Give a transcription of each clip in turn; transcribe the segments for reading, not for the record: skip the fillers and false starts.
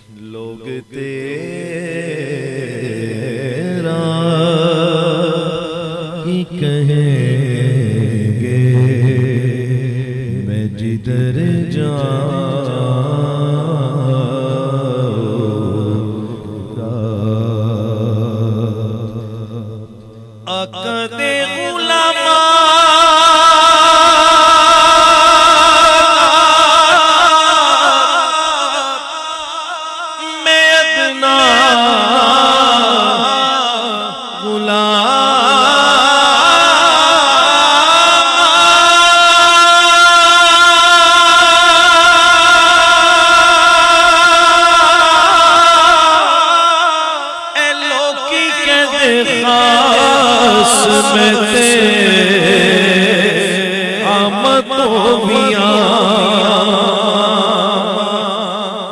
لوگ تیرا ہی کہیں گے میں جدھر جاؤں عقد علماء میں ادنا میں آمد ہویا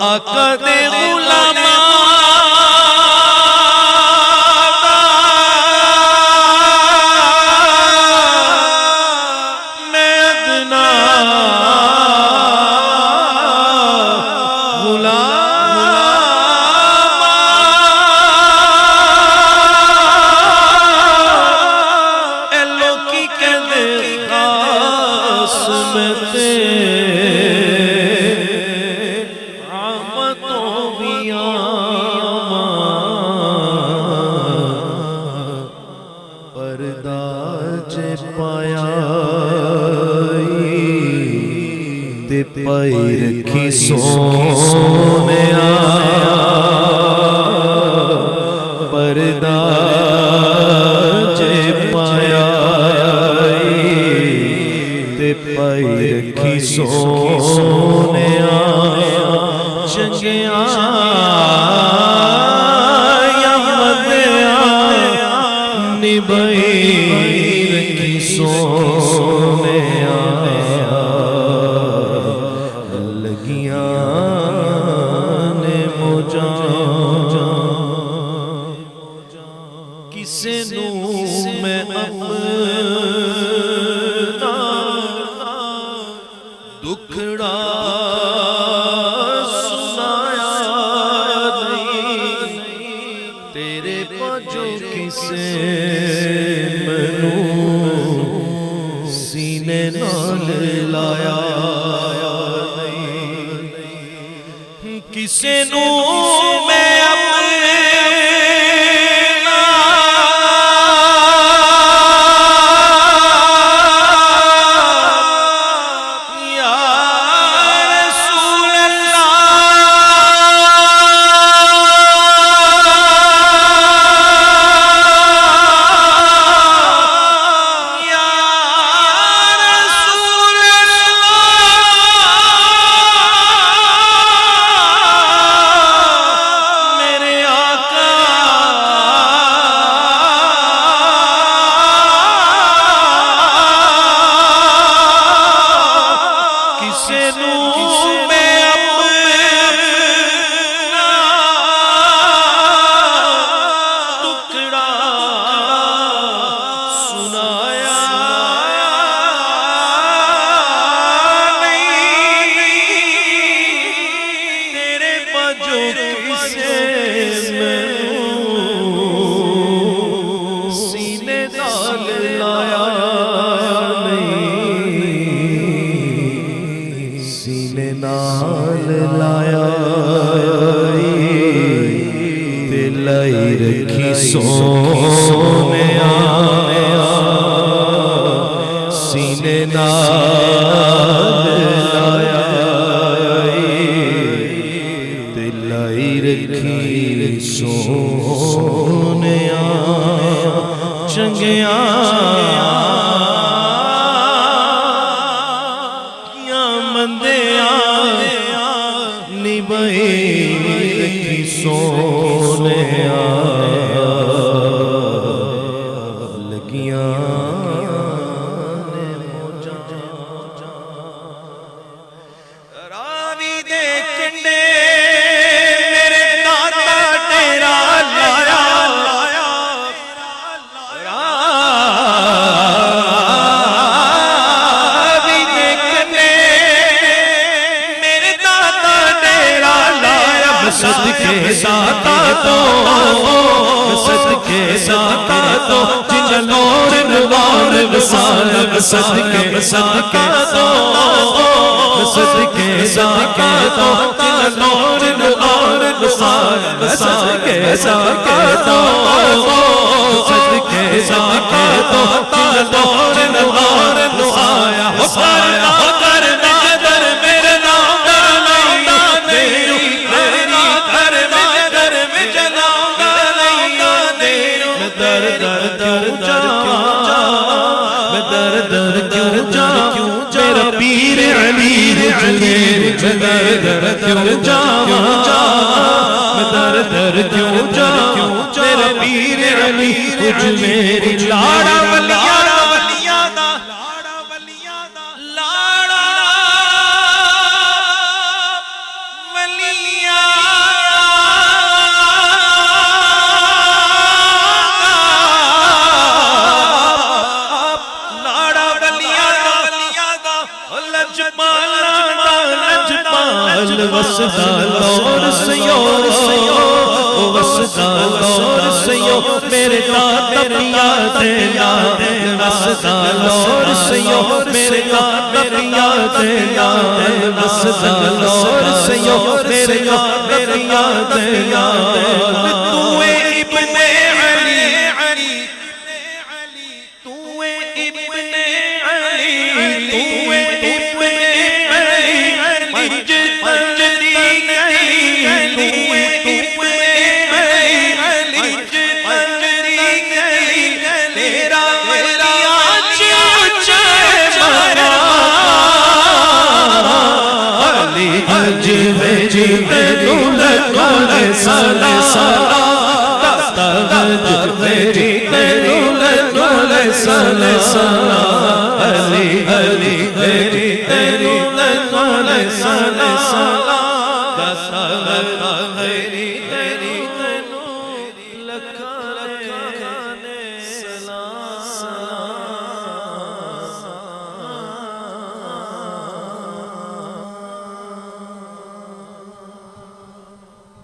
عقد علماء میں ادنا پائی رکھی سونیا پردہ جے پایا تے پائی رکھی سونیا چنگیا یا مدیا نبائی رکھی سونیا کسے نو میں اپنا دکھڑا سنایا نہیں تیرے پاجو کسے منو سینے نال لایا نہیں کسے نو میں رکھی سونیا سینے نال لایا دلائی رکھی سونیا چنگیا یا مندیا نبائی رکھی سونیا راوی دے کنڈے میرے دادا ڈیرا لایا راوی دے کنڈے میرے دادا ڈیرا لایا بس صدقے ساکاتو صدقے ساکاتو جن نور نوار وصال صدقے ساکاتو صدقے ساکاتو جن نور نوار وصال صدقے ساکاتو صدقے ساکاتو جن نور نوار وصال میرا پیر علی حجویر در در کیوں جاواں میں در در کیوں جاواں میرا پیر علی حجویر لاڑا ولیاں دا لاڑا ولیاں دا لاڑا ولیاں وسدا لور سیو وسدا لور سیو میرے داتا پیا دینا وسدا لور سیو میرے داتا پیا دینا وسدا لور سیو میرے داتا پیا دینا تو ابن علی تو ابن علی تو ابن سالا سالا میری سالا سالا علی علی میری تیری سالا سالا میری تیری